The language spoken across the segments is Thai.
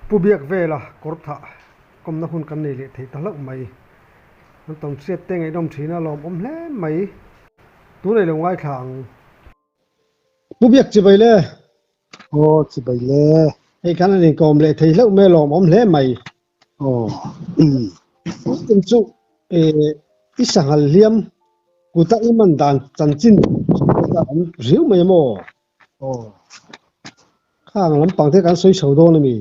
pu biak vela kortha komna hun kan nei le thei talak mai an tong siat te ngai dom thina lom om hle mai tu nei long wai thang pu biak chi bai le ô chị bảy lê ei kan ani kom le thei hleu me lom om hle mai ô ừ tin chu e isangal liam kuta iman dan chanchin ta an riu mai mo ô khang lam pang te kan soi chho do na mi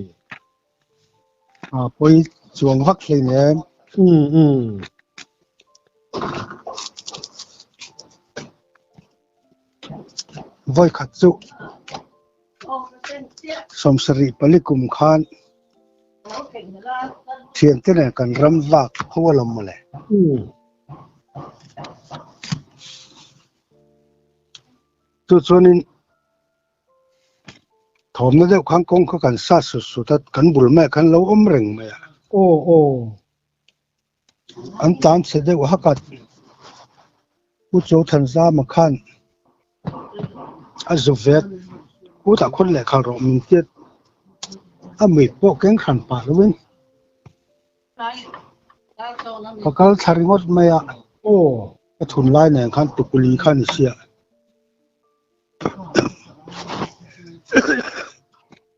à bôi chuồng vắt lên em ừ voi khát chú som sari palikum khan thiền thế này cần ram vạc hoa làm mà lẽ ừ chú cho nên thom nó đều khang công có cần sát sụt sụt tất cần bùn mẹ cần lâu rừng mẹ ô anh tam sẽ đều hắc cắt chú cho thần gia mà khan anh giúp việc chú taคนแหละข่าวรmình tiết anhมีพวกแก๊งขันป่าด้วยพอเขาทาริงอดไม่อะ ô ก็ทุนไล่เนี่ยขันตุกุลีขันเสีย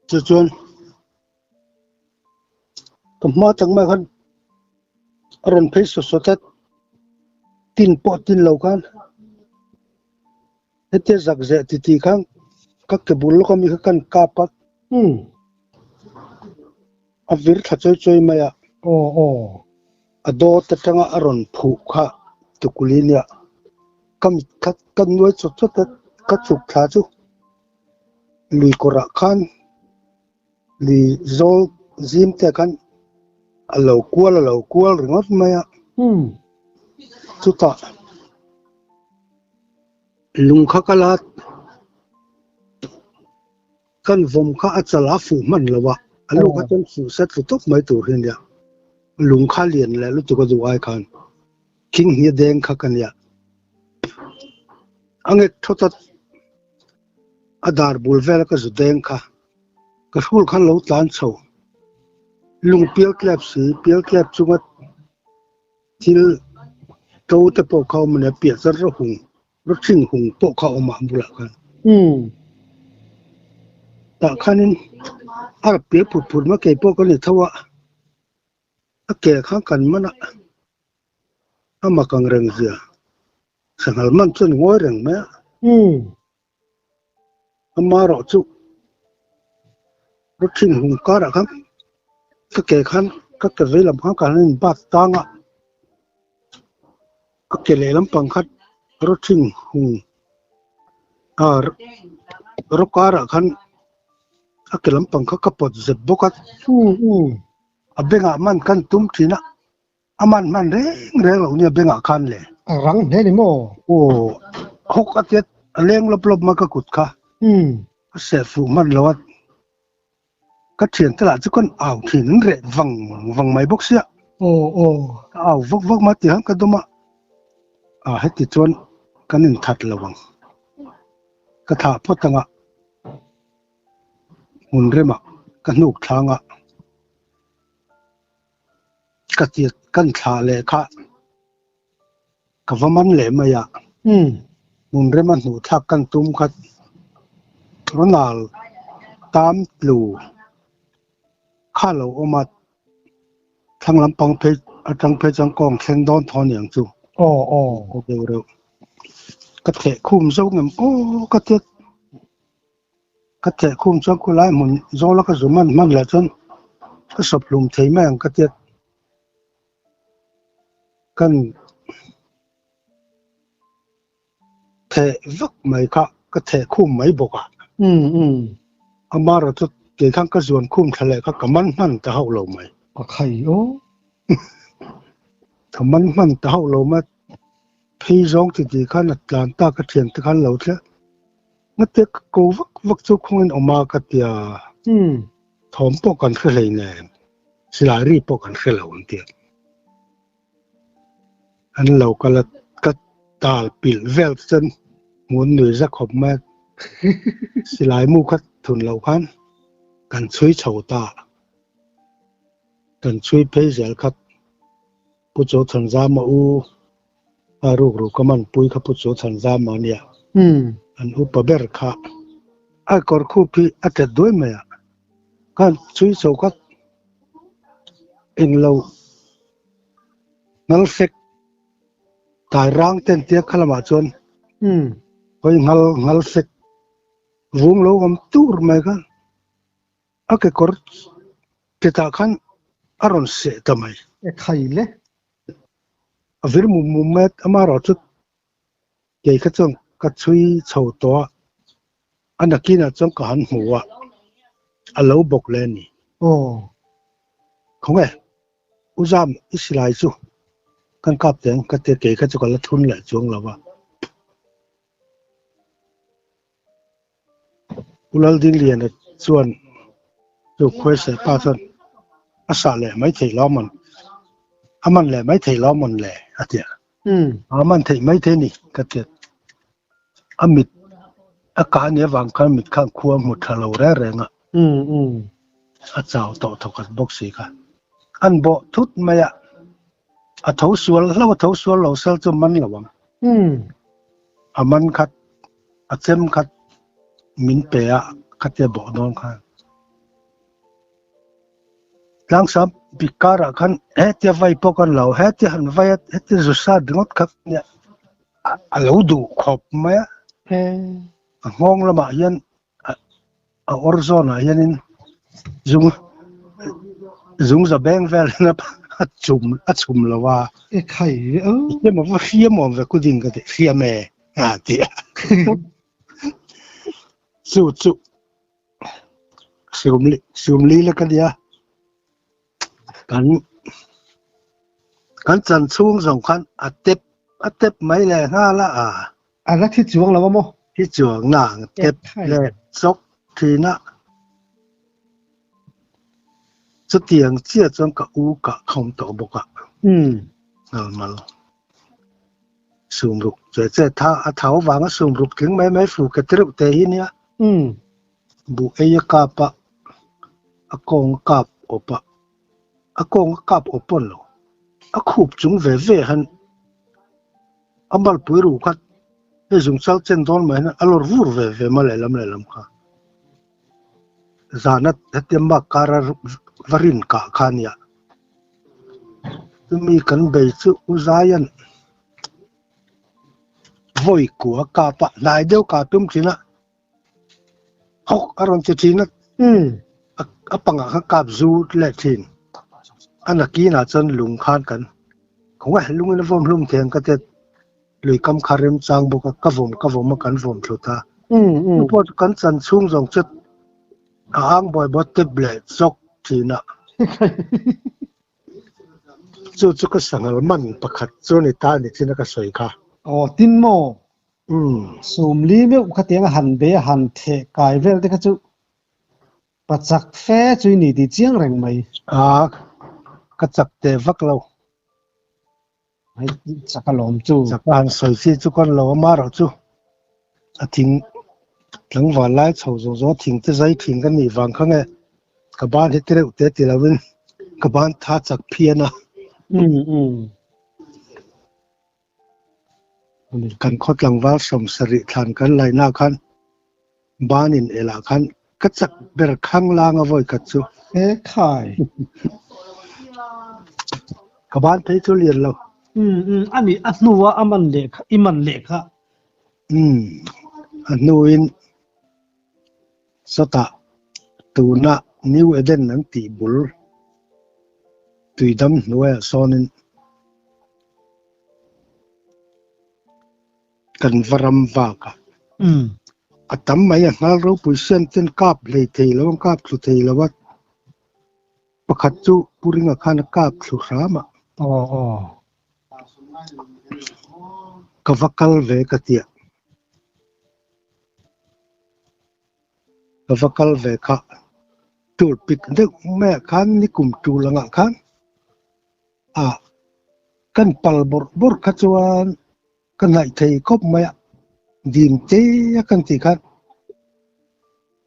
จะจวนก็มาตั้งไม่ขันอารมณ์เพชรสดๆตินปอตินเหล่ากันเฮ็ดจักเจติตีขังก็เก็บบุญแล้วก็มีกันกาปักừ อวิรทัดจอยๆมาอะ ô อดอตตั้งอารมณ์ผูกค่ะตุกุลีเนี่ยก็มีกันด้วยสดๆก็จุกท้าจูลุยกระขันลุยโจซิมแต่กันเหล่ากวลหรืองัดมาอะ ừ จุดตาลุงข้ากลาดกันวมข้าอัจฉริฟูมันละวะลูกข้าจนฟูเสร็จทุกไม่ตัวเรียนเนี่ยลุงข้าเรียนแล้วลูกตัวก็ดูไอ้กันคิงเฮียแดงข้ากันเนี่ยอังเอกทศอดาร์บุลเวลก็จุดแดงข้าก็พูดขันเหล่าตานเฉาลุงเปียกแกลบสีเปียกแกลบจุงที่โตแต่พวกเขามันเนี่ยเปียกจะระหงรถชิงหงพวกเขาออกมาบุละกัน ừ แต่ขั้นนี้อาเปียกผุดมาเก็บพวกกันเลยทว่าอาแก่ข้างกันมันอามากังเริงเสียสังหารมันจนงอยเริงไหม ừ อามารอจุรถชิงหงการะครับก็แก่ขั้นก็เกิดเวลาข้างกันนี่บาดตังอ่ะก็เกลี่ยลำปังคัดรถชิงหงรถการะขั้นก็เกลี่ยลำปังคัดกระปดเจ็บบกัด ừ ừ อาเบงอ่ะมันกันตุ้มทีนะอามันเร่งเหล่านี้เบงอ่ะคันเลย răng thế này mò โอ้หกอาทิตย์เลี้ยงลบๆมาก็กุดค่ะ ừ เสียฟูมันแล้วก็เถียนตลาดทุกคนเอาถิ่นเร่วังไม่บกเสีย ô ô เอาวกมาตีหังกันดูมาให้ติดจวนกันนินทัดระวังก็ถ้าพูดตั้งอ่ะหุ่นเริ่มอ่ะกันนุกทางอ่ะก็เตียกันชาเลยค่ะก็ว่ามันเหลวมาอ่ะ ừ หุ่นเริ่มมันหูทักกันตุ้มคัดรนาลตามลูข้าเราออกมาทางลำปางเพชรทางเพชรจังกองแข่งดอนทอนอย่างจู่ ô ô โอเคเร็วกระเทะคุ้มโซ่เงิมโอ้กระเทะคุ้มโซ่กุไลมันโซ่แล้วก็จุมันแหละจนก็สบลุมเทแม่งกระเทะกันเทะวักไม่ค่ะกระเทะคุ้มไม่บอกอ่ะ ừ ừ อามาเราจะเกี่ยงข้างก็ส่วนคุ้มทะเลก็กับมันจะเข้าเราไหม có khay ô ถ้ามันจะเข้าเรามาพี่ร้องที่ขั้นหลานตากระเทียนที่ขั้นเราเถอะงั้นเด็กกูวักจุกคงออกมากระเตีย ừ ถอมปกันขึ้นเลยเนี่ยสลายรีปกันขึ้นเราเดียอันเราก็ละก็ตาปิดเวลจนหมุนหนึ่งสักขบมาสลายมูคัดทุนเราพันกันช่วยชาวตา กันช่วยเพย์เสียครับผู้โจทันจามาอารูกรูก็มันปุยครับผู้โจทันจามาเนี่ยอันอุปเบรค่ะไอ้กอร์คูพี่อาจจะด้วยไหมอ่ะกันช่วยโซกักเองเรานัลเซกตายร่างเต็นเตียขลมาจนไปนัลเซกวงเรากำตูร์ไหมกันไอ้กอร์ที่ตาขันอารมณ์เสียทำไมใครเลยวิรมุมเมตอามาราจุดใหญ่ก็จงก็ช่วยชาวตัวอันนักกินจงก็หันหัวอัลโลบอกเลยนี่โอ้คงเออุจามอิสไลซูกันกับเต็งก็เตะเก๋ก็จะก็ละทุนแหละจงแล้วว่าอุลลดินเลียนส่วนจุกคุยเสียป้าส่วนอาสาเลยไม่ถี่ล้อมันอามันเลยไม่ถี่ล้อมันเลยอาเดียอามันถี่ไม่ถี่นี่ก็เตะอามิดอาการเนี่ยวางกันมิดข้างครัวหมดทะเลแรงอ่ะอาเจ้าต่อทกันบอกสิกันอันบ่ทุดไม่อะอาทศวรแล้วว่าทศวรเราเซลจะมันระวังอามันคัดอาเจมคัดมินเปียคัดจะบอกน้องค่ะหลังสับบิการะคันเฮติไว้พอกันเราเฮติหันไว้เฮติจุดสาดงดครับเนี่ยเราดูขอบไหมงงละมายันออร์โซนยันจุงจะแบ่งเวลนะจุ่มละว่าใครเยี่ยมว่าเยี่ยมว่ากูดิ้งกันเสียแม่เดียสู้ซูมลีแล้วกันเดียกันจันช่วงสองคันอัดเต็บไม่แรงห้าละอันนั้นที่จวงแล้วมั้งที่จวงหนังเต็บแรงซกทีน่ะสุดที่ยังเชื่อจนกับกะคงตัวบกะมาสูงรุกจะถ้าเท้าวางสูงรุกถึงไม่ฝูกกระตือเตยเนี่ยบุเอยกาปะอากงกับอปะอากงกับอปนโลอาคูบจุงเว่หันอาบัลปุยรูกัดเอจุงเซลเจนดอนมาเห็นอลอร์วูเว่มาเลยลำค่ะจานัดเฮติมาการ์วรินกะขานยามีกันเบสุอุซายันวอยกัวกาปะนายเดียวกาตุ้มทีนะฮอกอารมณ์ทีนะปังอ่ะกาบจูเล็ทินอันนักกินอาจจะลุงขานกันคงว่าลุงนั่นฟอมลุงเทียงก็จะลุยคำคาริมจางบุกกะฟอมมากันฟอมชุดท่าพอกันสันชุ่งสองชุดอ่างบ่อยบ่เต็บเลยซกทีน่ะจุดก็สั่งมันประคัดจุดในตาเนี่ยที่นั่นก็สวยค่ะอ๋อตินโมสูมลีเมื่อขัดยังหันเบหันเทกายเวลที่เขาจุประจักษ์แฟจุยนี่ดีเจียงแรงไหมกระจักเตวักเราให้จักรลมจู่จักรานสวยที่จุกันเรามาเราจู่ทิ้งหลังวันไล่เฉาโซ่ทิ้งที่ใจทิ้งกันนี่ฟังข้างไงกับบ้านที่เตะเตะตีแล้ววินกับบ้านท่าจักเพียนะกันขดหลังว่าสมสริทานกันไหลหน้าคันบ้านอินเอลาคันก็จักเบรข้างล่างเอาไว้กัดจู่ขายกับบ้านเพชรเรียนเราอันนี้อันนู้ว่ามันเล็กอีมันเล็กฮะอันนู้นสตาตูน่ะนิวเอเดนนังตีบุลตุยดำนัวโซนินกันวรำวากะอัตมไม่ยังเราปุยเซนเต็นกาบเลยเทแล้วกาบสุดเทแล้วว่าประคัตจูปุริงะขานกาบสุรามะกวักกัลเวกเตียกวักกัลเวกะตูดปิดเด็กแม่ขันนิคุมตูลังขันกันปัลบอร์ขจวนกันไหนเทคบไม่ดินเตยกันที่กัน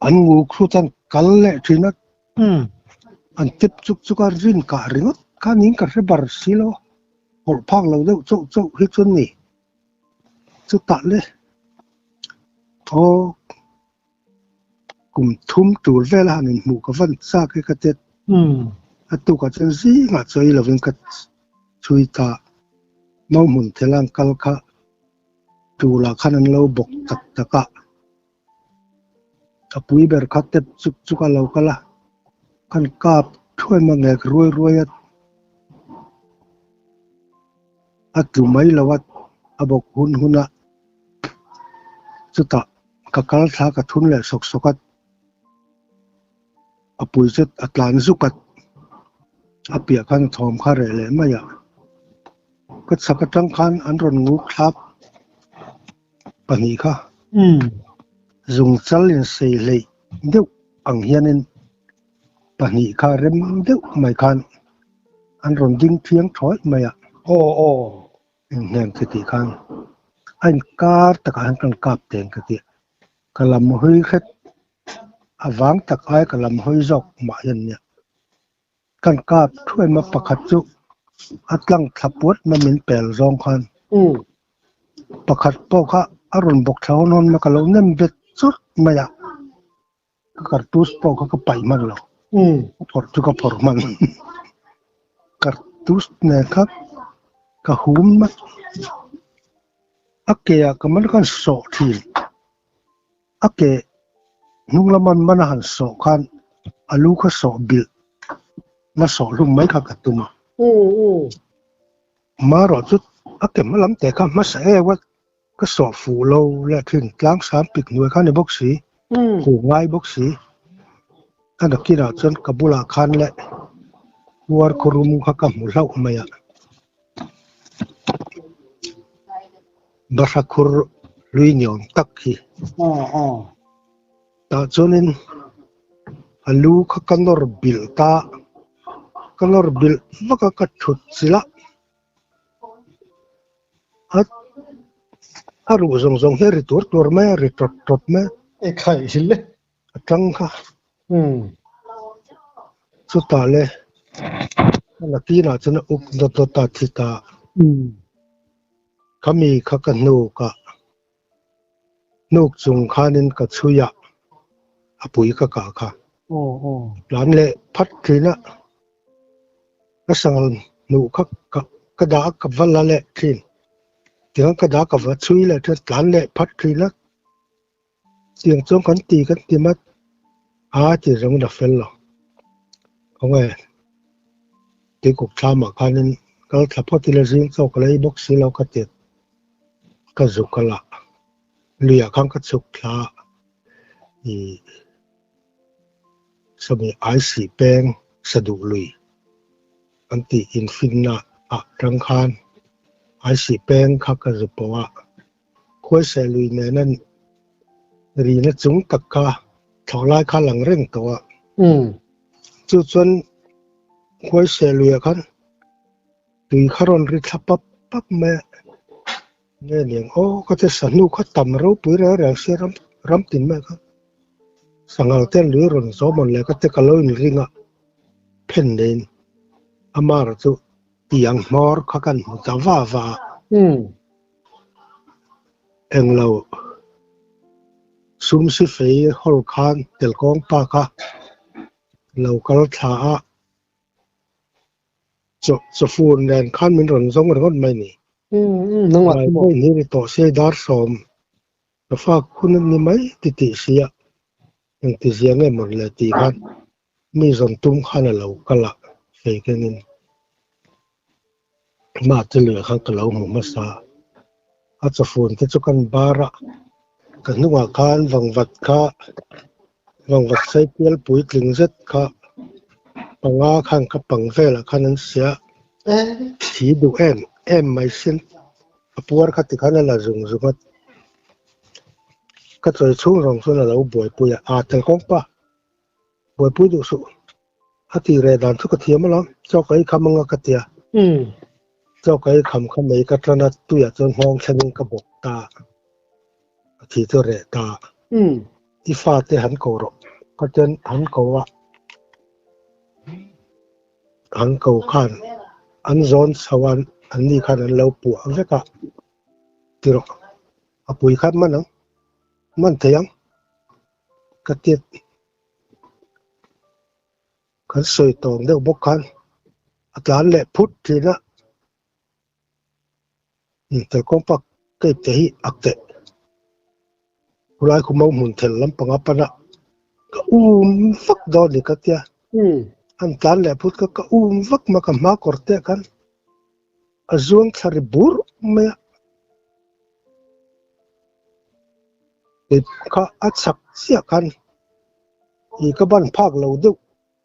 อันงูครุตันกัลเล่ที่นัด อันเจ็บจุกการรินกะริงดข้านิ่งกะเรบาร์สิโลหอพังเราเด้อจุฮิตจนนี่จุดตัดเลยโอ้กลุ่มทุ่มตูเวลาหนึ่งหมู่กับวันซากให้กระเจ็ดอัตุกัจันซีงัดใจเราเป็นกัดช่วยตาเมาหมุนเทลังกัลกะตูลาขันเราบกตักตะกะถ้าปุยเบอร์คัดเต็บจุกเรากะละกันกาบช่วยมาเงกรวยอัตุไม่ละวัดอบกหุนละจุดตากะกัลทากะทุนเลยสกัดอปุยเจ็ดอัตลานสุกัดอเปียกันทอมข้าเรเลยไม่อยากก็สักจังคันอันรอนงูครับปนีค่ะซุงจัลลินเซเลยเดี๋ยวอังเฮียนินปนีค่ะเริ่มเดี๋ยวไม่คันอันรอนยิงเพียงถอยไม่อยากโอ้เงี้ยคือที่คันอันการตะการกันกับเต็งคือที่กะลำหุยเข็ดอวังตะไคร้กะลำหุยจอกมายันเนี่ยกันกับช่วยมาประคัดจุอัตลังทับปวดมาเหม็นเปลรองคันประคัดโปค่ะอารมณ์บกเท้านอนมากะเราเน้มเบ็ดสุดไม่อยากกัดตุสโปค่ะก็ไปมันแล้วพอจุกพอมันกัดตุสเนี่ยครับกะหุมมัดอักเกะก็มันกันโสทีอักเกะนุ่งละมันหันโสคันอาลูกก็โสบิลมาโสลุงไม่ขับกัดตุมา รอจุดอักเก็บมาล้ำแต่ก็มาใส่ว่าก็สอบฝูเราและถึงล้างสามปีกหน่วยข้าในบ็อกซี่หูง่ายบ็อกซี่อันดับที่เราจนกับบุลาคันและวัวครุมข้ากับหมูเล่าไม่อะบาสักครลุยเหนียวตักฮีตาจนนั้นฮัลโหลข้ากันนอร์บิลตากันนอร์บิลว่าก็กัดชุดสิละอารู้ซงเฮริตัวร์แม่ริตรแม่ไอ้ไข่หินเลยจังค่ะสุดท้ายเลยนักที่น่าจะอุกนัดตัดที่ตาเขามีข้ากันนูกจงขานินกับชุยะอปุยกะกะค่ะหลานเล่พัดทีนะก็สั่งนูกกระดากับวันละเล่ทีเดี๋ยวกระดากับวัดชุยเล่ที่หลานเล่พัดทีนะเสียงจงกันตีมัดที่เราไม่ได้เฟลหรอกเขาไงที่กุกชามาขานินก็ถ้าพอที่เราสิ่งส่งอะไรบ็อกซี่เราก็เจ็ดก็จุกละเลียข้างก็จุกละสมัยไอซีแปงสะดุลุยอันที่อินฟินนารังคานไอซีแปงข้าก็จะบอกว่าคุยเสลุยเนี่ยนั่นรีนัดจุงตักกาถอดลายข้าหลังเร่งตัวจุดส่วนคุยเสลุยกันตุยขารอนริทับปั๊บแม่เนี่ยเลี้ยงโอ้ก็จะสนุกขัดต่ำรู้ปุ๋ยแรงเสียรำตินแม่ครับสังเอาเต้นหรือรอนซ้อมหมดเลยก็จะกระโดดริงอ่ะเพ่นเดินอามาร์จุตียงมอร์ข้ากันจะว่าเอ็งเราซุ่มสิเฟย์ฮอลคานเตลกองปาค่ะเราก็ท้าจะฟูนแดนขั้นมันรอนซ้อมกันก็ไม่นี่นั่งหลับไม่นี่ต่อเสียดาร์สอมแต่ฝากคุณนี่ไหมติเสียยังติเสียเงี้ยหมดเลยตีกันมีส่วนตุ้มขันเราก็ละเฟกันนี่มาจะเหลือข้างกับเราหมู่มาซาอาจจะฟูนที่จุกันบาระกันนึกว่าการวังวัดใช้เปลี่ยนปุ๋ยกลิ่งเซ็ตค่ะปังอาขันกับปังเฟละขันนั้นเสียสีดูเอ็มไม่เส้นปัวขัดที่ขันนั้นละจุงกัดก็จะช่วงรองส่วนเราบวยปุยเตลกองป้าบวยปุยดูสุอาทิเรดันทุกเทียมแล้วเจ้าไก่คำมังกะเตียเจ้าไก่คำไม่กระทนัดตุยจนห้องฉันกระบอกตาที่เธอเรตาที่ฟาดที่หันโกรก็จนหันโกวะ hắn cầu khan an zon sawan an ni khan an lo pu ang veka tiro apui khan manang man thayang katiet kan soi tong deuh bawk khan atlan le phut thina tel kong pak cái te hi akte ulai khumau mun thel lampanga pana ka vak do ni katia an tlan le phut ka vak ma ka ma korte kan azuang thari bur me ka achak sia kan I ka ban phak lo deuh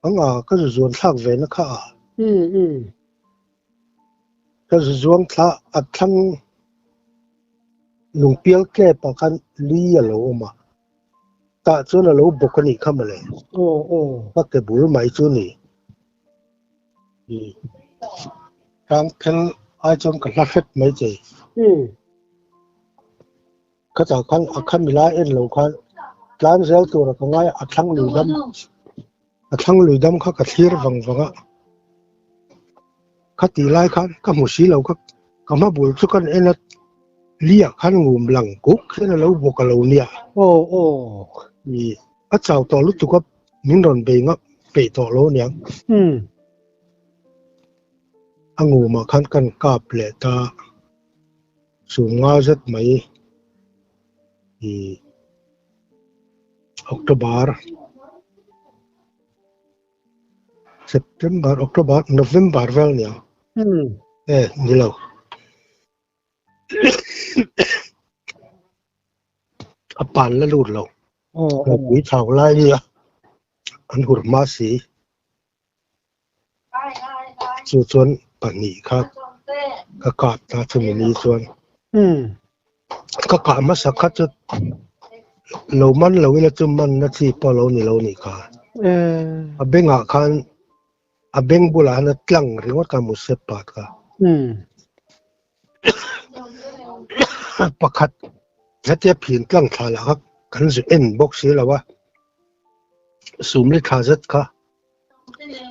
anga ka zuan thak ve na kha ka zuang thla athang lung pial ke pa kan li alo ma ta chuna lo bokani khamale ka ke bul mai chu ni kang khel ai chon ka lafet mai che ka ta kan akhan mila en lo khan tlan zel tu ra ka ngai athang luidam kha ka thir wanga ka ti lai khan ka mu si lo ka ma bul chu kan en lia khan ngum lang kuk khena lo boka lo nia ni a chau to lu tu ka min ron be nga pe to lo niang angu ma khan kan kap le ta su nga zat mai I October September October November vel nia ni lo apan la lut lo pui thau lai nia an hur ma si chu chuan pani kha ka kap ta chumi ni chuan ka ka ma sa kha chu lo man lo ila chu man na chi pa lo ni ka a benga khan a beng bula na tlang ringot ka mu se pat ka pakhat zatia phin tlang thala ka kan zu en box hi lawa sumli kha zat ka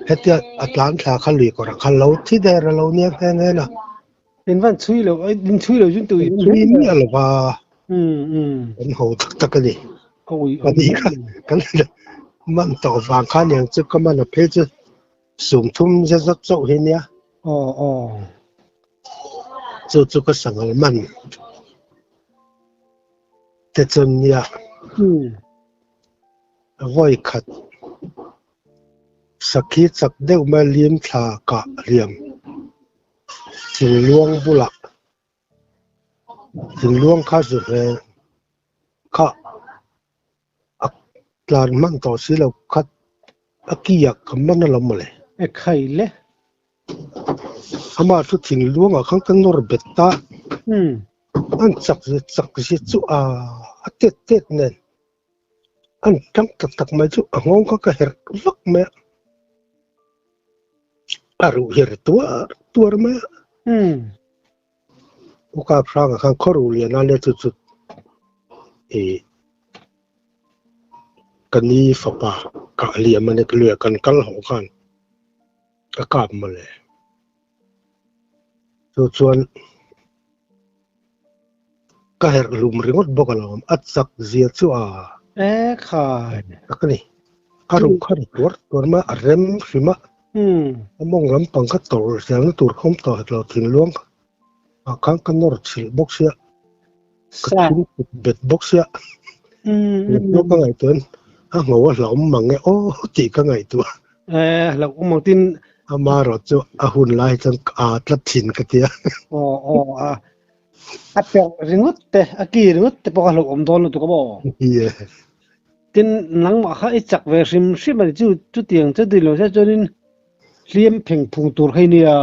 hetia atlan thla kha lui ko ra kha lo thi der lo nia he na in van chui lo ai din chui lo jun tu chui ni alwa an ho tak ka ni ani kan man to wang kha niang chu ka man a phe chu sum thum za zat zo he nia chu ka sangal man te chun nia voi khat sakhi chak deuh ma lim thla ka riam thing luang bula thing luang kha zu he kha tlan man to si lo khat akia kaman na lamale e khai le ama thu thing luang a khang kan nor betta an chak si chu a tet nen an tang tak mai chu a ngong ka her vak me aru her tuar me u ka prang khan khoru le na le chu e kani fapa ka ali amane klue kan kal ho khan ka kap male chu chuan ka her lum ringot bokalom atsak zia chu khai akani karu khari tur ma arem sima among lam pang ka tor siang tur khom to lo thin luang a khang kan nor chil box ya ka thin bet box ya lo ka ngai ton a ngo hlom mange ti ka ngai tu lo mang tin ama ro chu a hun lai chan a tlat thin ka tia pe ringut te aki ringut te pa lo don tu ko bo ye tin nang ma kha chak ve sim sim ma chu tiang chu di lo sa chonin liam pheng phung tur hai nia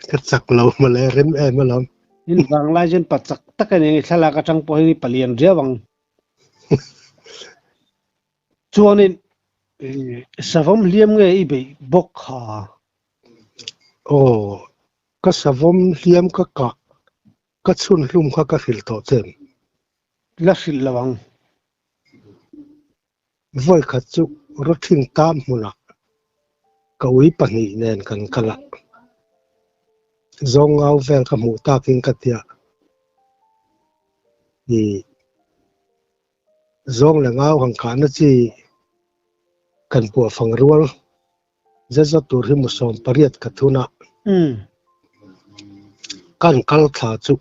ka chak lo ma le rem ma lam in wang lai jen pa chak tak ani thala ka tang po hi palian ria wang chuanin savom liam nge I be bok kha ka savom hiam ka chun hlum kha ka hil to chen la sil lawang voi kha chu ro thing tam huna ka ui pahnih nen kan kala zong ngau vel ka hmu takin ka tia i zong le ngau hang kana chi kan pu phang rual zaza tur hi musom pariat ka thuna kan kal tha chu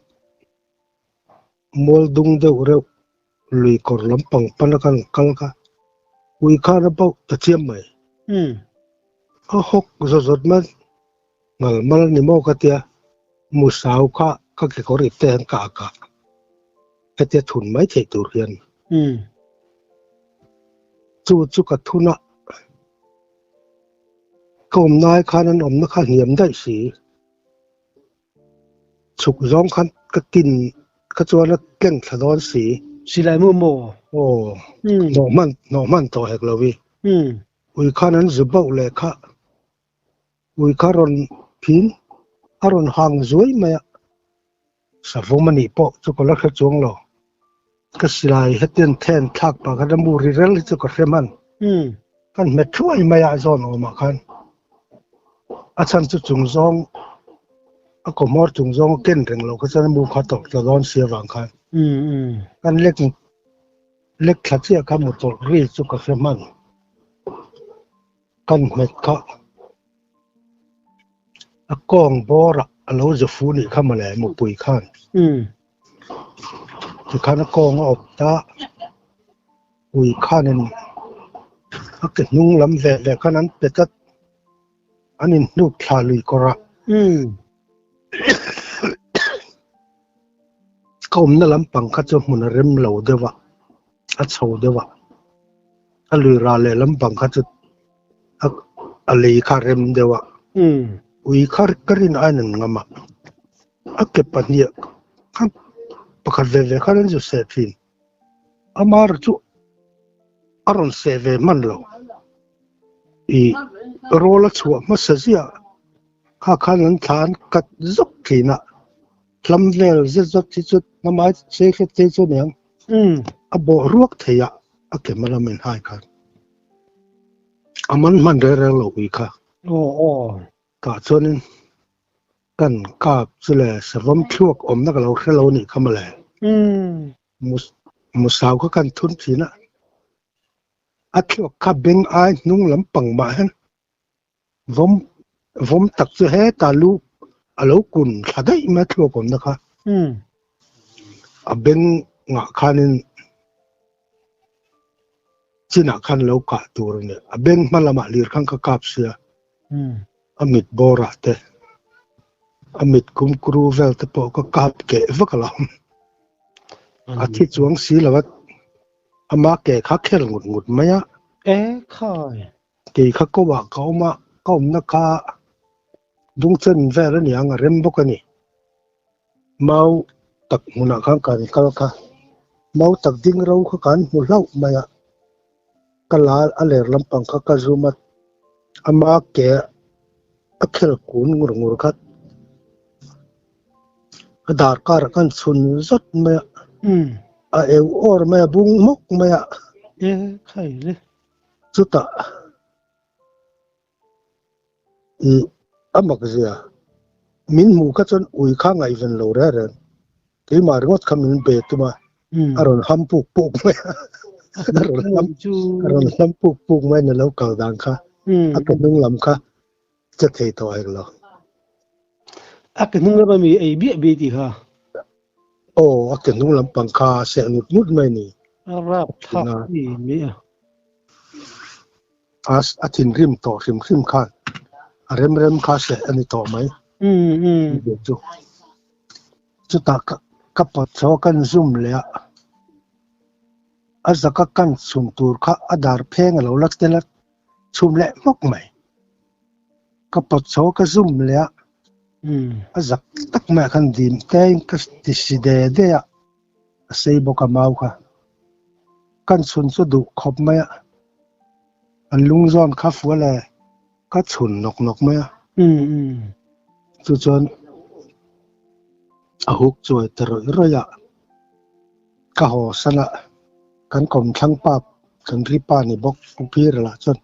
mol dung de ure lui kor lampang panakan kal ka ui khana pau ta chiam mai a hok zot man ngal mal ni mo ka tia mu sau kha ka ke kor ite han ka ka ka tia thun mai thei tur hian chu ka thuna kom nai khanan om na kha hiam dai si chuk zong khan ka tin ka chuan keng thadon si silai mu mo o no man to hek lowi ui khanan zubau le kha ui kharon phin aron hang zui maya sa vomani po chu ko la kha chuang lo ka silai heten then thak pa ka mu ri rel chu ko hreman kan me thuai maya zon o ma khan a chan chu chung zong a ko mor chung zong ken reng lo ka chan mu kha tok la don sia wang khan kan lek thla chia ka mu tol ri chu ka hreman kan me kha a kong bora a lo zo fu ni kha ma le mu pui khan thì khán nó con nó ốp ta ui khán nên cái nhung lắm về khán anh biết tất anh nên nút thà lùi cora công nó lắm bằng cách cho mình rem lâu đấy vợ ăn sâu đấy vợ anh lùi ra lệ lắm bằng cách cho anh lấy khá rem đấy vợ ui khá cái này anh nên ngắm à cái bản địa khán bakal về khán anh sẽ phim amar chu aron se ve man lo i rola chu ma sa zia kha khan an than kat zok thina tlam vel ze zot chi chu na mai che khe te chu neng a bo ruak theya a ke malamen hai khan aman man re re lo wi kha ka chunin kan ka chule savam thuak om na ka lo khelo ni khamale musau ka kan thun thina atlo ka beng ai nung lam pang ma hen vom tak chu he talu alo kun thadai ma thlo kom na kha a beng nga khanin china khan lo ka tur ne a beng malama lir khang ka kap sia amit bora te amit kum kru vel te po ka kap ke vakala a thi chuang si lawat ama ke kha khel ngut maya khai ke kha ko wa kauma kaum na kha dung chen vel ni ang rem bokani mau tak muna khang kan kal kha mau tak ding ro kha kan mu lau maya kala aler lampang kha ka zumat ama ke akhel kun ngur khat adar kar kan sun zot maya a eu or maya bung mok maya khai le chuta i amak zia min mu ka chon ui kha ngai ven lo re ren ke mar ngot khamin be tuma aron hampuk puk maya aron hampuk puk mai na lo kal dang kha akanung lam kha cha thei to ai lo nung ra mi ai bi ti ha o akanung lam pang kha se ngut mai ni rap tha ni mi as atin rim to rim khan rem kha se ani to mai chu chuta ka pa cho kan zoom le a zaka kan sum tur kha adar pheng lo lak tela chum le mok mai ka pa cho ka zoom le a zak tak ma khan dim tein ka ti si de ya sei boka mau kha kan sun chu du khop mai an lung zon kha fu le ka chun nok mai chu chon a huk choi ro ya ka ho sana kan kom thang pa kan ri pa ni bok pi ra la chon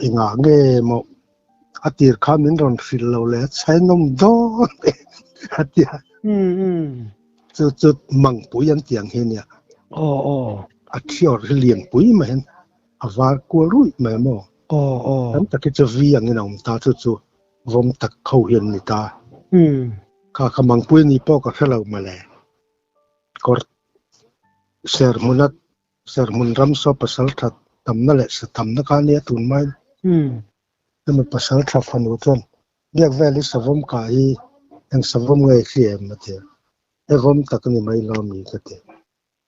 inga nge mo atir kha min ron fil lo le chai nom do atia chu mang pui an tiang he nia a thior lian pui ma hen avar ko rui ma mo tam tak chu vi ang ina ta chu vom tak khau hian ni ta kha mang pui ni po ka khalo ma le kor ser mun ram so pasal that tam na le sa tam na ka ne tun maiมันภาษาทับฟันอุทนเรียกแวลิสวมกายยังสวมเงยเสียมาเถอะไอ้ผมตักนี่ไม่ลอมีก็เถอะ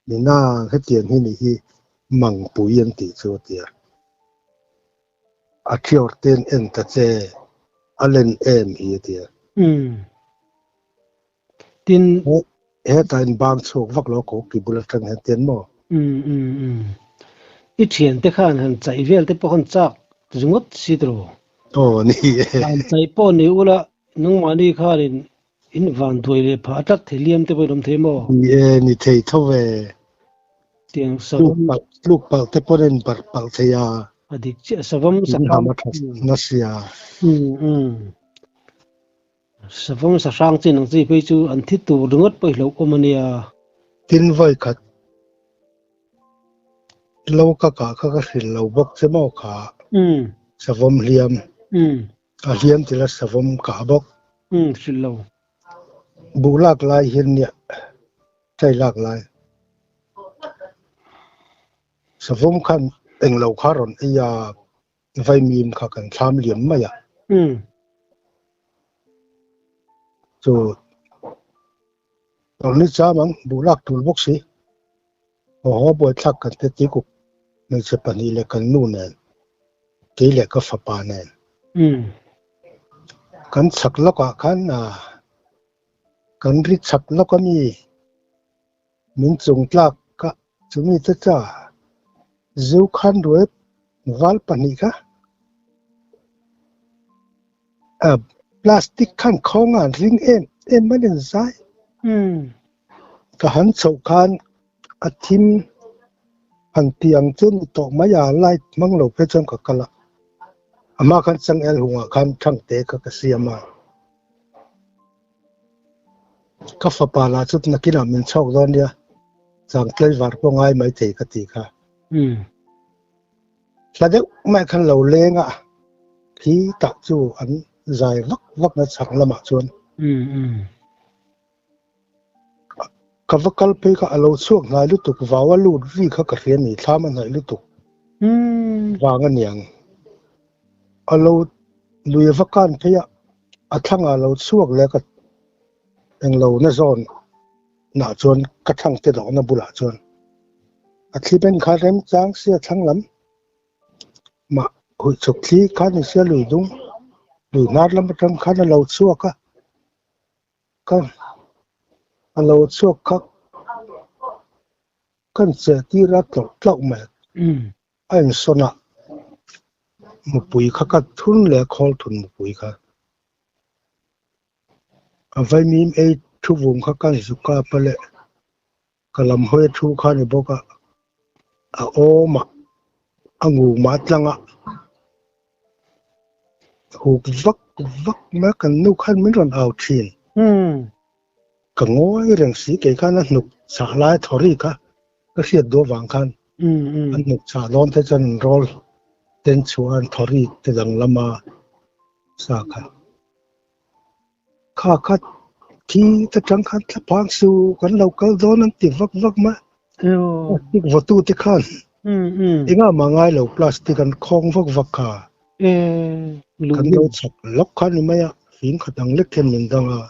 นี่น่าให้เตียนที่นี่ที่มังปุยยันติชัวเถอะอาเที่ยวเต้นเอ็นตะเจอเลนเอ็มฮีเถอะตินเฮตันบางโชควักโลโกกิบุลตังเฮเตียนโมอีเทียนแต่ข้านหันใจเวลแต่พอคนจักจงดสิตรโอ้นี่การใจป้อนนี่อุละน้องมานี่ข้านี่อินวันถวยเลยพาตักเทเลียมแต่ไปลมเทโมนี่เทยเท่าเวเตียงสวมลูกปักแต่พอเดินปักเทียอดีตสวมสักครั้งนัสยาสวมสักครั้งจีนังจีไปจูอันที่ตัวดึงดไปเหลวอมันเนี่ยทินไว้ขัดเราก็เห็นเราบอกจะมอขาสวมเลียมเลียมที่ละสวมขาบอกสิเราบุลากลายเห็นเนี่ยใจลากลายสวมขันเอ็งเราคารอนไอยาไฟมีมขากันสามเหลี่ยมไม่อะจูตอนนี้จ้ามังบุลากถูกบอกสิโอ้โหบวยทักกันเตติกุในสปานีเลกันนู่นเนี่ยกี่เลก็ฝับปานเนี่ยกันสักแล้วก็กันริดสักแล้วก็มีมินจงลักก็จะมีแต่จ้าจูขันด้วยวัลปนิกะพลาสติกขันของงานริงเอ็มไม่ได้ใช้ก็หันโศกันอาทิมหันเตียงจนตกมายาไล่มังหลบเพชรกับกะละอามาคันสังเอลหัวคันทั้งเตะกับเสียมาก็ฟ้าปาลาจุดนักกีฬามันชอบตอนเนี้ยสังเกตว่าพวกง่ายไม่เตะกันตีค่ะแล้วเด็กแม่คันเหล่าเลงอ่ะที่ตักจูอันใจวักนั่นสังละมาชวนกับวักลเปก็เราช่วงไหนลุตุกว่าลูดวิ่งเขากระเรียนนี่ท้ามันไหนลุตุกวางกันอย่างเราลุยวักกันเพียทั้งเราช่วงแล้วก็เองเราเนี่ยโซนหน้าชวนกระทั่งเตะดอกน้ำบุหรี่ชวนที่เป็นคาเร่มจางเสียทั้งลำมาหุ่นสุกที่คานี่เสียลุยดุงลุยนาดลำประจำคาเราช่วงก็เราช่วงกันเสียที่รักหลอกแม่ไอ้สนะมุปุยข้าก็ทุนเลยคอลทุนมุปุยข้าไว้มีไอ้ทุกวงข้าก็สุก้าไปเลยกลำห้อยทุกข้านี่บอกว่าโอ้มางูมาจังอ่ะหูวักแม้กันนุขันไม่รอนเอาทีนก็ง้อยเรื่องสีเกี่ยกันนุกสาลายทอรี่ค่ะก็เสียดววางกันอันนุกสาลอนที่จะรอลเต้นชวนทอรี่ที่ดังละมาสักข้าที่จะจังคันจะพังสู่กันเราก็โดนนั่นติดวักมาติดวัตถุที่ขันอีง่ามาง่ายเราพลาสติกกันคงวักค่ะกันเราสักล็อกขันนี่ไหมอ่ะหินขัดดังเล็กแค่มินดังอ่ะ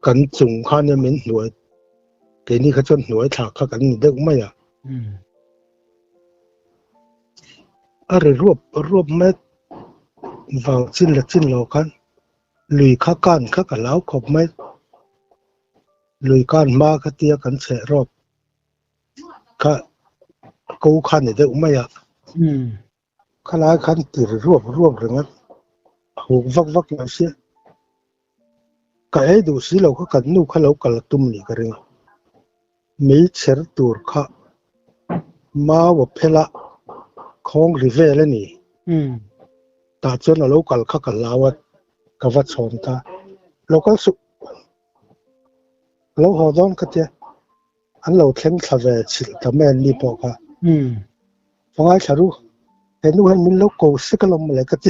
กันจุงขันนี่มินหน่วยเดี๋ยวนี้เขาจนหน่วยถากเขากันเด็กไหมอ่ะอะไรรวบเม็ดวางชิ้นละชิ้นเรากันลุยข้ากันข้ากันแล้วขบเม็ดลุยกันมาข้าเตี้ยกันเสรอบข้ากูขันนี่เด็กไหมอ่ะข้าลายขันตีรวบเรื่องนั้นหูวักอย่างเสียก็ไอ้ดูสิเราก็กันนู่ข้าเรากันละตุ้มนี่กันเองมีเชิดตัวข้ามาว่าเพละ คงริเวลนี่ตาจนเรากัลข้ากันลาวดกับวัดชนตาเราก็สุเราหอดอนก็เจอันเราเข่งทะเวชิลแต่แม่นี่บอกว่าฟังไอ้ชารุเห็นว่ามันเราโกสิกลมเลยก็เจ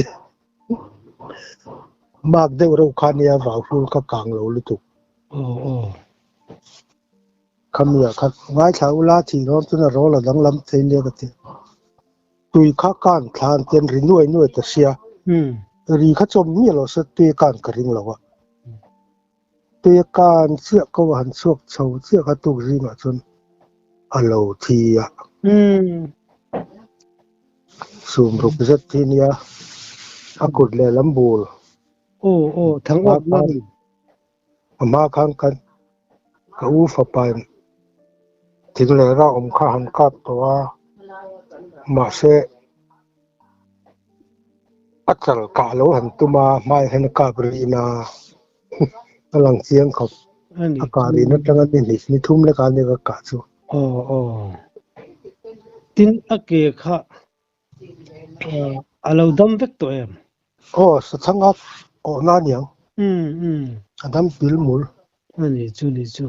มากเดี๋ยวเราขานี่ว่าฟูก็กลางเราลุตุคำนี้ครับง่ายชาวลาที่นอนจนเราละดังลำเทียนเดียก็เจตุยข้าการทานเตียนรินวยแต่เสียรีข้าจมนี่เราสตีการกระดิ่งเราอะตีการเสียก็หันสวกเฉาเสียก็ตุกริงอะจนอโลทีอะสูมรุกเซตทีเนี้ยอากุดเลยลำบูลทั้งหมดเลยมาข้างกันก็อู้ฝ่าไปถึงเลยเราข้าหันกับตัวมาเสอัจฉริกาโลหันตุมาไม่เห็นกาบรีนาพลังเสียงเขาอากาศนี่จังงั้นนี่ทุ่มเลยการนี่ก็กาจูตินอเกะค่ะเราดำเวกตัวสัตว์งัดน่าเหนียวอันนั้นบิลมูลนี่จู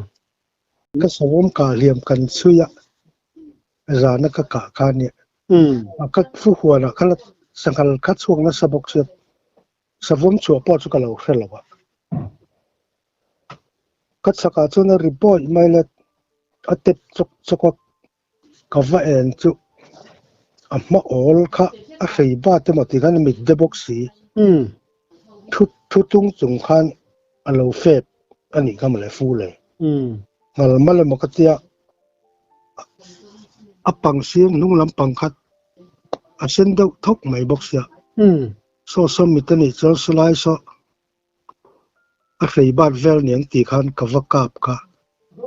ก็สวมกาเลียมกันช่วยร้านก็กะการเนี่ยก็ฟูหัวนะขั้นสังกัดคัดช่วงนั้นสบกเสียสวมชัวปอดสุกเราเสร็จแล้วก็สักการจนรีบอยไม่เลยอัดเต็มสุกกับว่าจูมาโอลค่ะอาศัยบ้านที่มาที่กันมีเดบ็อกซี่ทุตุงจุงขันเราเฟบอันนี้ก็มาเลยฟูเลยงั้นมาเลยมาก็เตียปังเสียงนุ่งลำปังคัดเส้นเดาทกไม่บอกเสียโซมิตนี่จะสไลด์อาศัยบ้านเวลเนี่ยตีขันกับว่ากาบค่ะ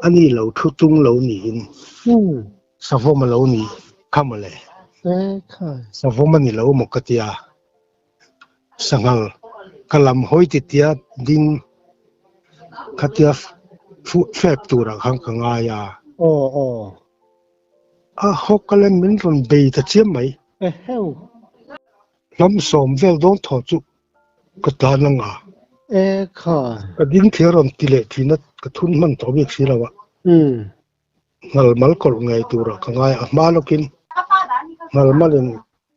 อันนี้เราทุตุงเราหนีสาวมาเราหนีข้ามาเลยสาวมันนี่เราหมกเตียสังหารกลำห้อยติดยาดินขัดยาแฟบตัวรักหังกังอายาหกกลมมันรอนเบย์ตะเชียมไหมลำสมเวลโดนถอดจุก็ตานังค่ะก็ดินเทียรอนติเลทีนัดก็ทุนมันตัวเบียกสิแล้วงัลมัลกอลไงตัวรักหังอายมาลูกินงัลมัล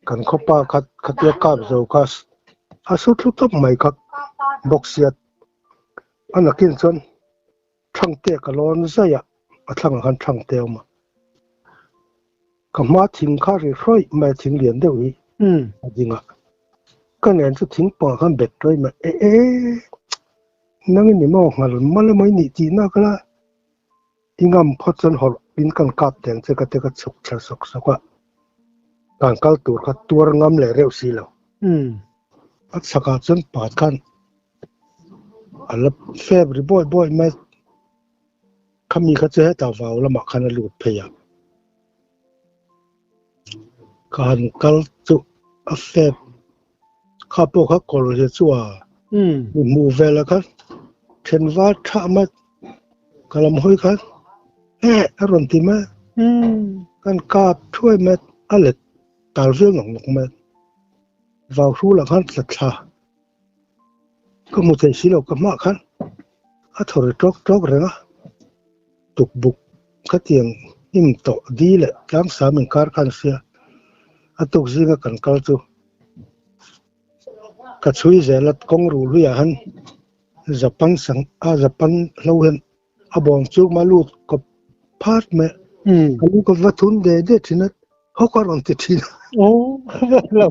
กันข้าป้าขัดยากาบเจ้าคัสสุดลุตบไม่ครับบอกเสียอันนักกินจนช่างเตะกลอนซะยะช่างหันช่างเตะมาก็มาทิ้งข้าเรื่อยไม่ทิ้งเหรียญเดียวอีจริงอ่ะก็เนี่ยจะทิ้งปอกันเบ็ดด้วยมานั่งนี่มองหันมาเลยไม่หนีจีน่าก็ละอีงามพอจนหอบินกันกับแต่งจะก็สุกสักว่าการเข้าตัวงามเลยเร็วสิแล้วอัศกาจนปาดกันอันละเฟบริบ่อยไม่ขามีเขาจะให้ตาวาวละหมาคันลูดพยาการกัลจุอัเฟบข้าพวกเขากลัวจะชัวมูเวลกันเช่นว่าถ้ามากัลมห้อยกันอารมณ์ที่มากันกาบช่วยมาอะไรตาเรื่องของนกมาวาวรู้ละกันสัตว์ก็มุดใจสิเราก็มากันถอดจอกเรื่องตุกบุกก็เตียงอิ่มโตดีเลยล้างสามีการกันเสียตุกซิงกันกัลจูก็ช่วยเจริญกงรูลุยหันจับปันสังจับปันเราเห็นบองจูมาลูดกับพาร์ทเมก็ลูกกับวัตถุนเด็ดที่นั่นเขาก็รันติดที่แล้ว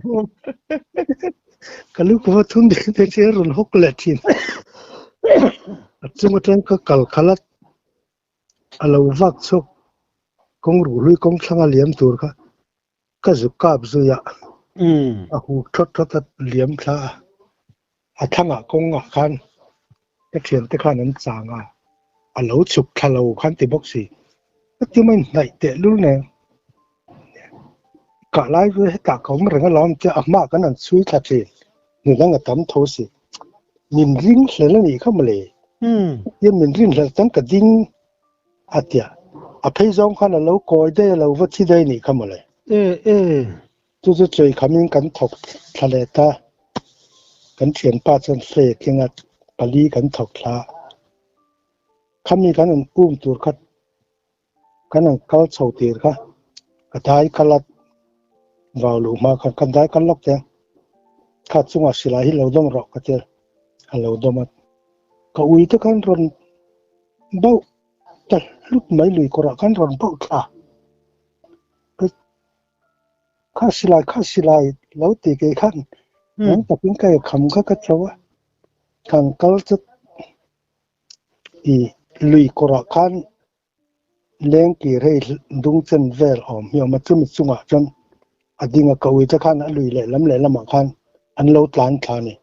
ก็ลูกกับวัตถุนเด็ดที่รันหกเล็ดที่จังหวะนั้นก็กัลขลัดเราวัดสุกกงรูลุยกงช่างเลี้ยมตัวก็จุกกาบจุยะหูทดเลี้ยมซะทั้งกงขันก็เขียนแต่ขันนั้นจางเราฉุกทะเลขันติบอกสิก็ที่มันไหนเตะรู้เนี่ยกะไล่ด้วยให้กะเขาไม่เรื่องล้อมจะมากกันนั่นช่วยชัดเจนหนึ่งตั้งแต่ทำโทสิมินริ้งเสร็จแล้วนี่เข้ามาเลยยังมินริ้งแล้วตั้งแต่ดิ้งอาเดียอภัยจงขันเราโกยได้เราวัดที่ได้นี่เข้ามาเลย chu choi khamin kan thok thale ta kan thian pa chan fle kinga pali kan thok thla khami kan an tur khat kan an kal chho tir kha kadai kalat vào lũ mà kan dai kan lok te kha chunga sila hi lo dom ro ka te lo dom ka ui te kan ron bau ta lut mai lui ko ra kan ron bau tha kha silai lo ti ke khan nan ta pin kai kham kha ka chawa kan kal chu i lui ko ra khan leng ki rei dung chen vel om hi ma chu mi chunga chan adinga ka ui te khan a lui le lam khan an lo tlan thla ni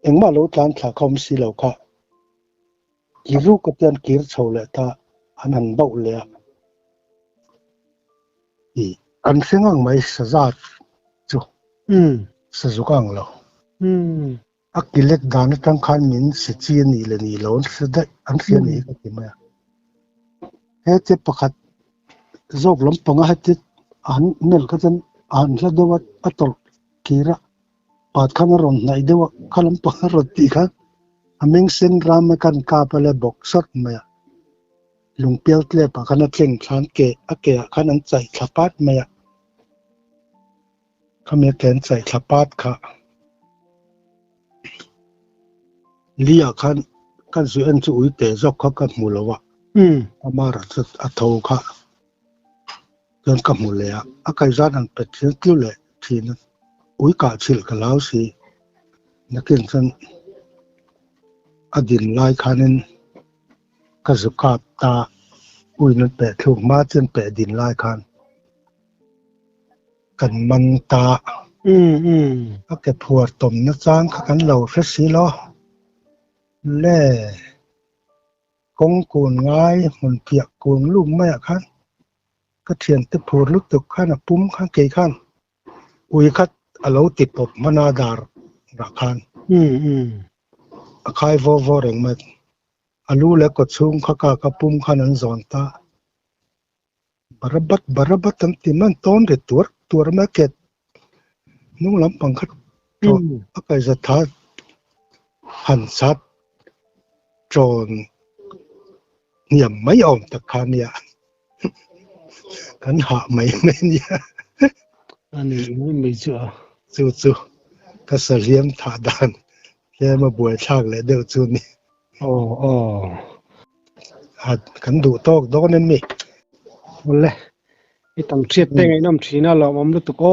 engma lo tlan thla khom si lo kha kiru ka tian kir chho le ta anan bau le i an sengang mai sajat chu sa zukang lo akilek dan tang khan min si chi ni le ni lo se da an sia ni ka ti ma he che pakhat zok lam panga hatit an mel ka jan an la do wat atol kira pat khan ron nai de wa khalam pa ron ti kha ameng sen ram kan ka pale bok sot ma lung pel tle pa kana thleng thlan ke ake khan an chai thapat ma khame ten chai thapat kha lia khan kan su an chu ui te zok kha ka mulawa amara chat atho kha kan ka mule a kai zan an pet tlu le thin ui ka chil ka lau si nakin chan adin lai khanin ka zukat ta ui nan pe thuk ma chen pe din lai khan kan man ta a ke phuar tom na chang kha kan lo hre si lo le kong kun ngai hun piak kun lum mai khan ka thian te phur lu tuk khan a pum khan ke khan ui khat alo ti pop mana dar ra khan a khai vo reng mat alu le ko chung kha ka pum khan an zon ta barabat tam ti man ton re tur ma ket nung lam pang khat to a kai za tha han sat tron niam mai om ta khan ya kan ha mai ya ani mai chu ka sa liam tha dan ke ma buai thak le deu chu ni hat kan du tok don en mi le i tam chiat te ngai nam thina lo mam lu tu ko